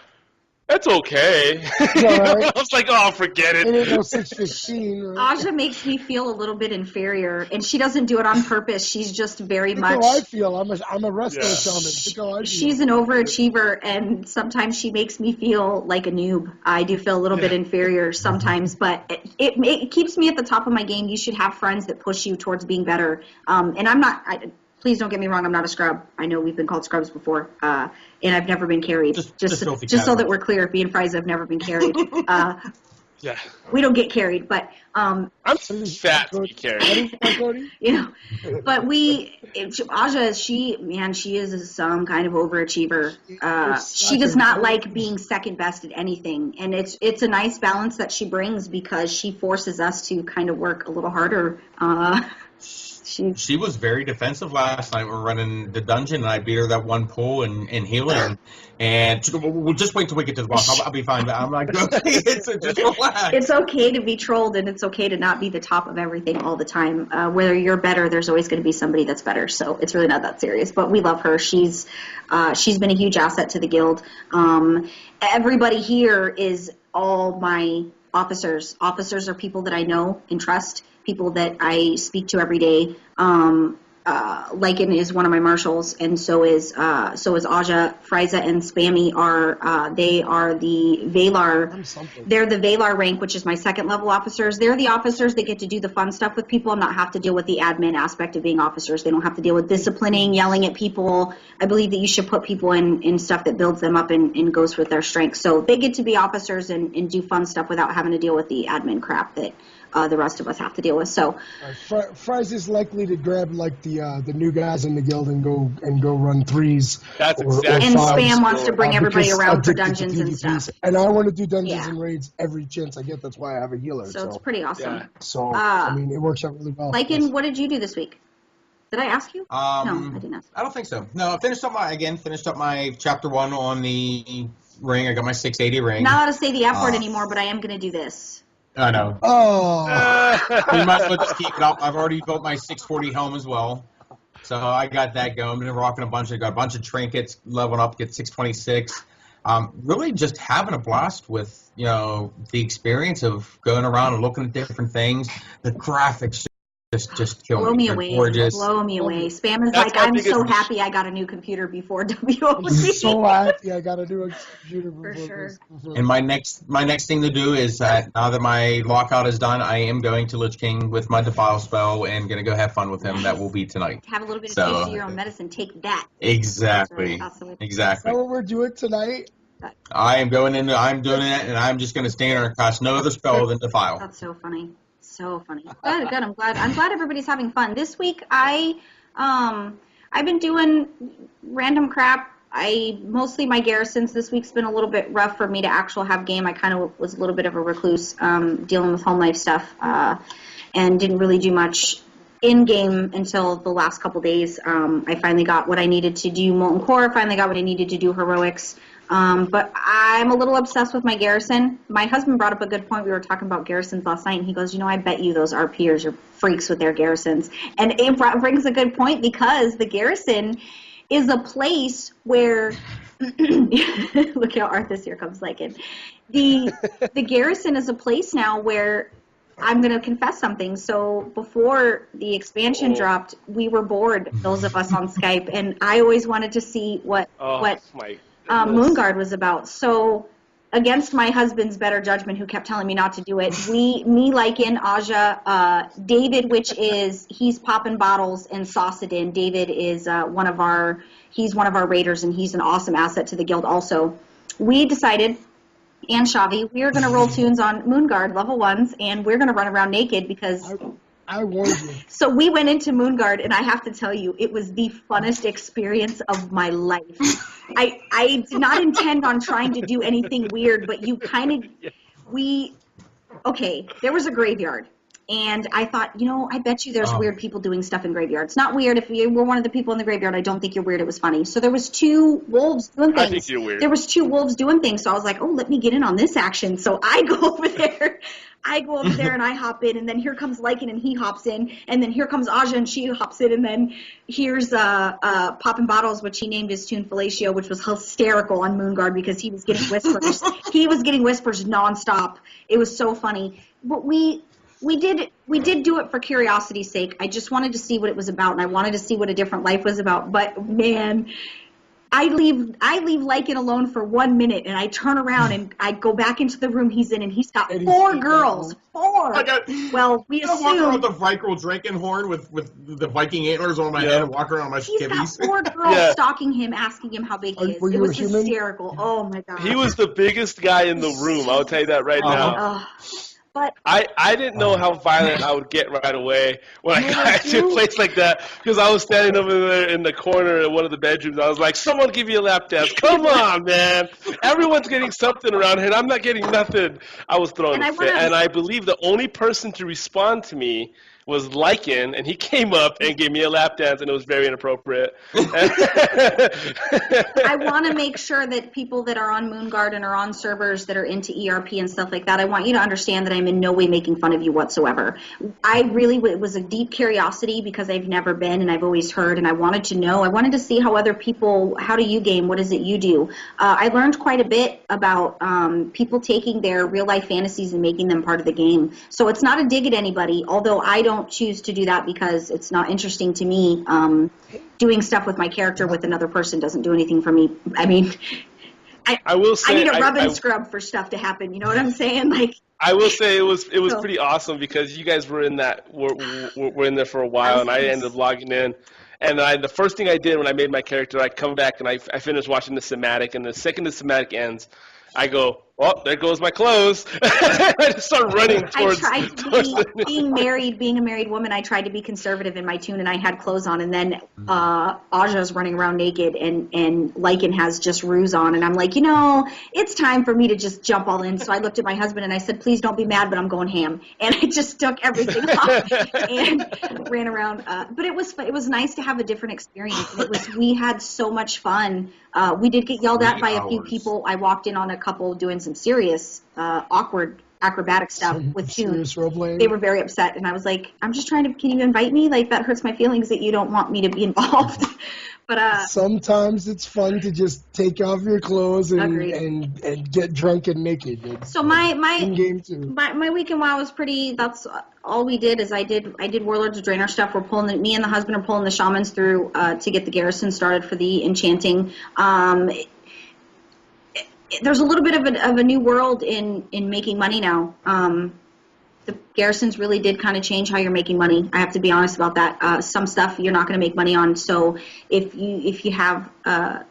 "It's okay." Right. I was like, "Oh, forget it." It ain't no 615. Right? Aja makes me feel a little bit inferior, and she doesn't do it on purpose. She's just very much. That's how I feel. I'm a wrestler shaman. That's how I feel. She's an overachiever, and sometimes she makes me feel like a noob. I do feel a little bit inferior sometimes, but it keeps me at the top of my game. You should have friends that push you towards being better. And I'm not. Please don't get me wrong. I'm not a scrub. I know we've been called scrubs before, and I've never been carried. Just so that we're clear, me and Frysa have never been carried. Yeah. We don't get carried, but I'm fat to be carried. But Aja, she is some kind of overachiever. She does not like being second best at anything, and it's a nice balance that she brings because she forces us to kind of work a little harder. She was very defensive last night. We're running the dungeon, and I beat her that one pull and healing. And we'll just wait till we get to the boss. I'll be fine. But I'm like, okay, just relax. It's okay to be trolled, and it's okay to not be the top of everything all the time. Whether you're better, there's always going to be somebody that's better. So it's really not that serious. But we love her. She's been a huge asset to the guild. Everybody here is all my officers. Officers are people that I know and trust. People that I speak to every day. Lycan is one of my marshals, and so is Aja. Frysa and Spammy they are the Valar. They're the Valar rank, which is my second level officers. They're the officers that get to do the fun stuff with people and not have to deal with the admin aspect of being officers. They don't have to deal with disciplining, yelling at people. I believe that you should put people in stuff that builds them up and goes with their strengths. So they get to be officers and do fun stuff without having to deal with the admin crap that the rest of us have to deal with. So Frysa is likely to grab like the new guys in the guild and go run threes. That's exactly. And Spam wants to bring everybody around for dungeons and stuff. And I want to do dungeons and raids every chance I get. That's why I have a healer. So it's pretty awesome. Yeah. So I mean, it works out really well. Lycan, what did you do this week? Did I ask you? No, I didn't ask. I don't think so. No, I finished up my chapter 1 on the ring. I got my 680 ring. Not allowed to say the F word anymore, but I am going to do this. I know. Oh. We might as well just keep it up. I've already built my 640 helm as well. So I got that going. I've been rocking got a bunch of trinkets, leveling up, get 626. Really just having a blast with, the experience of going around and looking at different things. The graphics just kill me. Blow me They're away. gorgeous. Blow me away. Spam is like, I'm so happy I got a new computer before WOC. So happy I got a new computer before. For sure. And my next thing to do is that now that my lockout is done, I am going to Lich King with my Defile spell and going to go have fun with him. That will be tonight. Have a little bit of taste of your own medicine. Take that. Exactly. Exactly. Is that what we're doing tonight? I'm doing it, and I'm just going to stand there and cast no other spell than Defile. That's so funny. So funny. Good. I'm glad everybody's having fun. This week I've been doing random crap. Mostly my garrisons. This week's been a little bit rough for me to actually have game. I kind of was a little bit of a recluse, dealing with home life stuff, and didn't really do much in game until the last couple days. I finally got what I needed to do Molten Core. Finally got what I needed to do heroics. But I'm a little obsessed with my garrison. My husband brought up a good point. We were talking about garrisons last night, and he goes, I bet you those RPers are freaks with their garrisons. And it brings a good point because the garrison is a place where look how Arthas here comes Lycan. The garrison is a place now where I'm going to confess something. So before the expansion dropped, we were bored, those of us on Skype, and I always wanted to see what Moonguard was about. So against my husband's better judgment, who kept telling me not to do it, me, Lycan, Aja, David, he's popping bottles, and Saucidin. David is one of our raiders, and he's an awesome asset to the guild also. We decided, and Shavi, we are going to roll tunes on Moonguard level 1s, and we're going to run around naked because I warned you. So we went into Moonguard, and I have to tell you, it was the funnest experience of my life. I did not intend on trying to do anything weird, but you kind of, there was a graveyard. And I thought, I bet you there's weird people doing stuff in graveyards. Not weird. If you were one of the people in the graveyard, I don't think you're weird. It was funny. So there was 2 wolves doing things. I think you're weird. There was 2 wolves doing things. So I was like, let me get in on this action. So I go over there. And I hop in, and then here comes Lycan, and he hops in, and then here comes Aja, and she hops in, and then here's Poppin' Bottles, which he named his tune Fellatio, which was hysterical on Moonguard because he was getting whispers. He was getting whispers nonstop. It was so funny. But we did do it for curiosity's sake. I just wanted to see what it was about, and I wanted to see what a different life was about. But man, I leave Lycan alone for 1 minute, and I turn around and I go back into the room he's in, and he's got 4 girls. 4. Well, we assume. I walk around with the Viking drinking horn with the Viking antlers on my head and walk around my skivvies. He's got 4 girls stalking him, asking him how big he is. It was hysterical. Oh my god. He was the biggest guy in the room. I'll tell you that right now. But I didn't know how violent I would get right away when I got to a place like that, because I was standing over there in the corner in one of the bedrooms. I was like, someone give me a lap dance. Come on, man. Everyone's getting something around here, and I'm not getting nothing. I was throwing a fit. And I believe the only person to respond to me was Lycan, and he came up and gave me a lap dance, and it was very inappropriate. I want to make sure that people that are on Moonguard and are on servers that are into ERP and stuff like that, I want you to understand that I'm in no way making fun of you whatsoever. It was a deep curiosity because I've never been and I've always heard, and I wanted to know. I wanted to see how other people, how do you game? What is it you do? I learned quite a bit about people taking their real-life fantasies and making them part of the game. So it's not a dig at anybody, although I don't don't choose to do that because it's not interesting to me. Doing stuff with my character with another person doesn't do anything for me. I mean, I will say I need a rub and scrub for stuff to happen. You know what I'm saying? Like, I will say it was pretty awesome because you guys were in were in there for a while, and I ended up logging in. And the first thing I did when I made my character, I come back and I finished watching the cinematic, and the second the cinematic ends, I go, oh, there goes my clothes. I just start running towards. I tried to being a married woman. I tried to be conservative in my tune, and I had clothes on. And then Aja's running around naked, and Lycan has just ruse on, and I'm like, it's time for me to just jump all in. So I looked at my husband and I said, please don't be mad, but I'm going ham. And I just took everything off and ran around. But it was nice to have a different experience. We had so much fun. We did get yelled at by a few people. I walked in on a couple doing some serious, awkward acrobatic stuff with tunes. They were very upset, and I was like, I'm just trying to, can you invite me? Like, that hurts my feelings that you don't want me to be involved. But sometimes it's fun to just take off your clothes and get drunk and naked. So my in-game too. My weekend WoW was pretty. That's all we did. Is I did Warlords of Draenor stuff. We're pulling me and the husband are pulling the shamans through to get the garrison started for the enchanting. There's a little bit of a new world in making money now. The garrisons really did kind of change how you're making money. I have to be honest about that. Some stuff you're not going to make money on. So if you have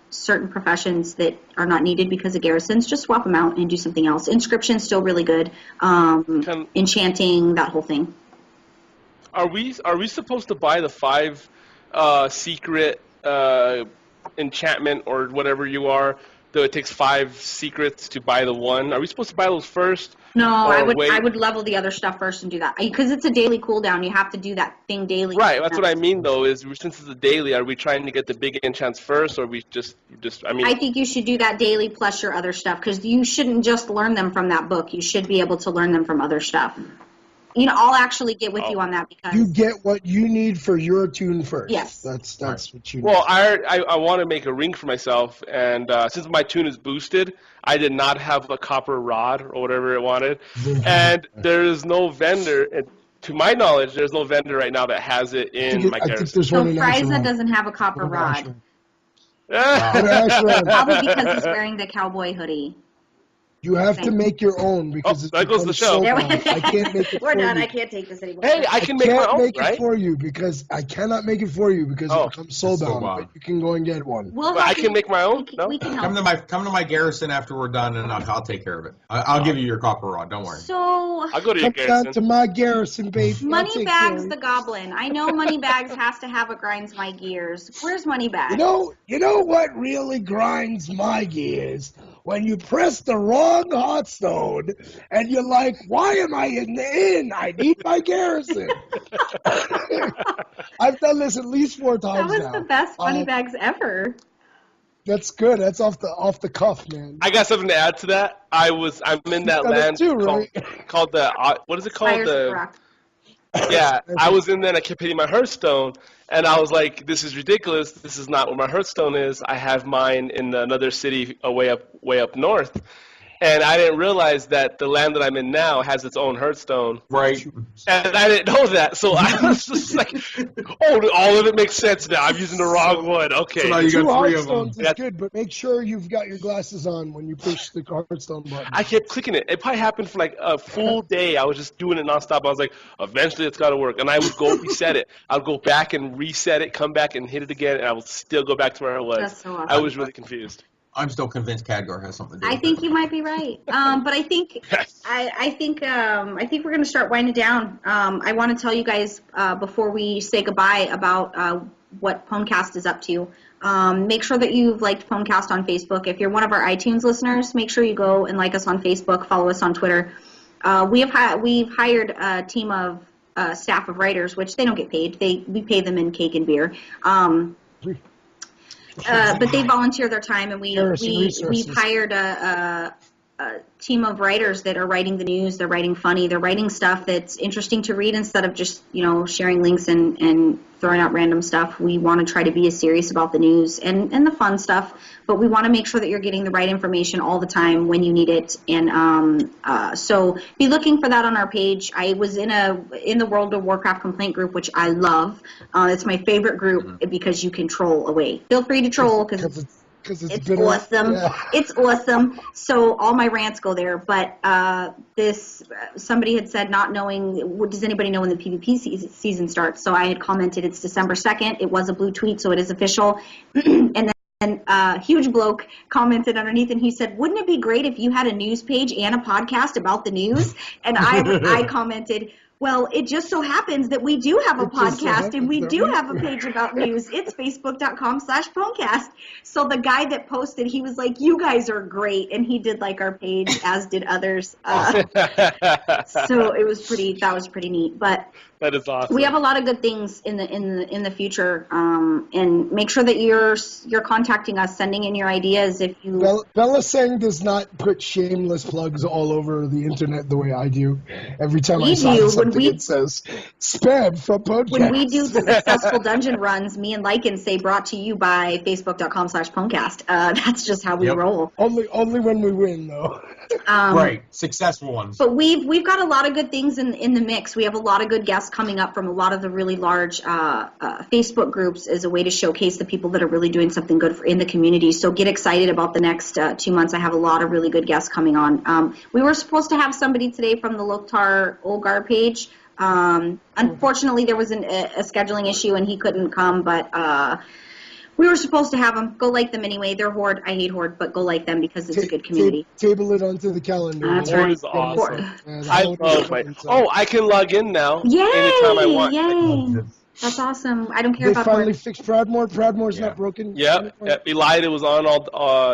certain professions that are not needed because of garrisons, just swap them out and do something else. Inscription's still really good. Enchanting, that whole thing. Are we supposed to buy the 5 secret enchantment or whatever you are? Though it takes 5 secrets to buy the one. Are we supposed to buy those first? No, I would level the other stuff first and do that because it's a daily cooldown. You have to do that thing daily. Right, that's what I mean though. Is since it's a daily, are we trying to get the big enchants first, or we just? I mean, I think you should do that daily plus your other stuff because you shouldn't just learn them from that book. You should be able to learn them from other stuff. I'll actually get with you on that because you get what you need for your tune first. Yes, that's what you need. Well, I want to make a ring for myself, and since my tune is boosted, I did not have a copper rod or whatever it wanted, and there is no vendor. To my knowledge, there's no vendor right now that has it in my garrison. So Frysa doesn't have a copper rod. Probably because he's wearing the cowboy hoodie. You have to make your own because that goes the show. I can't make it. We're done. I can't take this anymore. Hey, I can make my own, make it for you because I cannot make it for you because it becomes soulbound. But you can go and get one. But I can make my own. We can come to my garrison after we're done, and I'll take care of it. I'll give you your copper rod. Don't worry. So I'll go to your garrison. Come to my garrison, baby. Moneybags the goblin. I know Moneybags has to have a grinds my gears. Where's Moneybags? You know what really grinds my gears? When you press the wrong Hearthstone and you're like, why am I in the inn? I need my garrison. I've done this at least 4 times now. That was the best Moneybags ever. That's good. That's off the cuff, man. I got something to add to that. I'm in that land too, right? called the what is it called? Yeah, I was in there and I kept hitting my Hearthstone, and I was like, this is ridiculous. This is not where my Hearthstone is. I have mine in another city way up north. And I didn't realize that the land that I'm in now has its own Hearthstone. Right. And I didn't know that. So I was just like, all of it makes sense now. I'm using the wrong one. Okay. So now you got 3 of them. That's good, but make sure you've got your glasses on when you push the Hearthstone button. I kept clicking it. It probably happened for like a full day. I was just doing it nonstop. I was like, eventually it's got to work. And I would go reset it. I would go back and reset it, come back and hit it again, and I would still go back to where I was. That's so awesome. I was really confused. I'm still convinced Kadgar has something to do with it. I think you might be right. But I think I think we're going to start winding down. I want to tell you guys before we say goodbye about what Pwnecast is up to. Make sure that you've liked Pwnecast on Facebook. If you're one of our iTunes listeners, make sure you go and like us on Facebook, follow us on Twitter. We've hired a team of staff of writers, which they don't get paid. We pay them in cake and beer. But they volunteer their time, and we've hired a team of writers that are writing the news. They're writing funny. They're writing stuff that's interesting to read instead of just, sharing links and throwing out random stuff. We want to try to be as serious about the news and the fun stuff, but we want to make sure that you're getting the right information all the time when you need it. And so be looking for that on our page. I was in the World of Warcraft complaint group, which I love. It's my favorite group because you can troll away. Feel free to troll because it's awesome. Yeah. It's awesome. So all my rants go there. But somebody had said not knowing, does anybody know when the PvP season starts? So I had commented it's December 2nd. It was a blue tweet, so it is official. And then a huge bloke commented underneath, and he said, wouldn't it be great if you had a news page and a podcast about the news? And I commented, well, it just so happens that we do have a podcast and we do have a page about news. It's facebook.com/phonecast. So the guy that posted, he was like, you guys are great. And he did like our page, as did others. So that was pretty neat. But that is awesome. We have a lot of good things in the future, and make sure that you're contacting us, sending in your ideas. If you Bella Sang does not put shameless plugs all over the internet the way I do. Every time I sign something, it says spam from podcast. When we do the successful dungeon runs, me and Lycan say brought to you by facebook.com/Pwnecast. That's just how we roll. Only when we win, though. Right, successful ones. But we've got a lot of good things in the mix. We have a lot of good guests coming up from a lot of the really large Facebook groups as a way to showcase the people that are really doing something good in the community. So get excited about the next 2 months. I have a lot of really good guests coming on. We were supposed to have somebody today from the Loktar Olgar page. Unfortunately, there was a scheduling issue and he couldn't come, but we were supposed to have them. Go like them anyway. They're Horde. I hate Horde, but go like them because it's a good community. Table it onto the calendar. That's Horde right. is awesome. I love my. Oh, I can log in now. Yay! Anytime I want. Yay! That's awesome. I don't care They about finally Horde. fixed Pradmore. Pradmore's not broken. Yep. Elida was on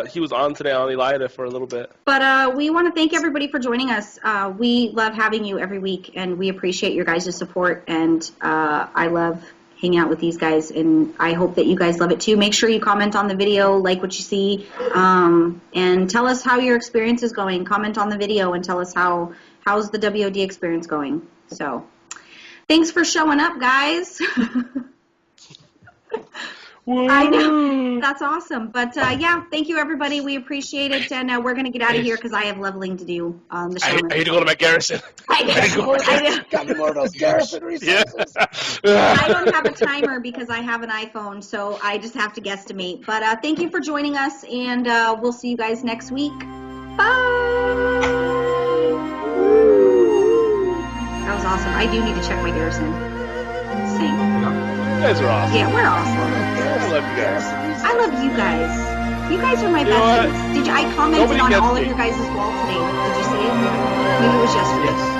he was on today on Elida for a little bit. But we want to thank everybody for joining us. We love having you every week, and we appreciate your guys' support. And I love hanging out with these guys, and I hope that you guys love it too. Make sure you comment on the video, like what you see, and tell us how your experience is going. Comment on the video and tell us how's the WOD experience going. So, thanks for showing up, guys. I know. That's awesome. But, thank you, everybody. We appreciate it. And we're going to get out of here because I have leveling to do on the show. I need to go to my Garrison. Got more of those Garrison Resources. I don't have a timer because I have an iPhone, so I just have to guesstimate. But thank you for joining us, and we'll see you guys next week. Bye! That was awesome. I do need to check my Garrison. Sing. You guys are awesome. Yeah, we're awesome. I love you guys. I love you guys. You guys are my best friends. I commented on all of your guys' wall today. Did you see it? Maybe it was yesterday. Yes.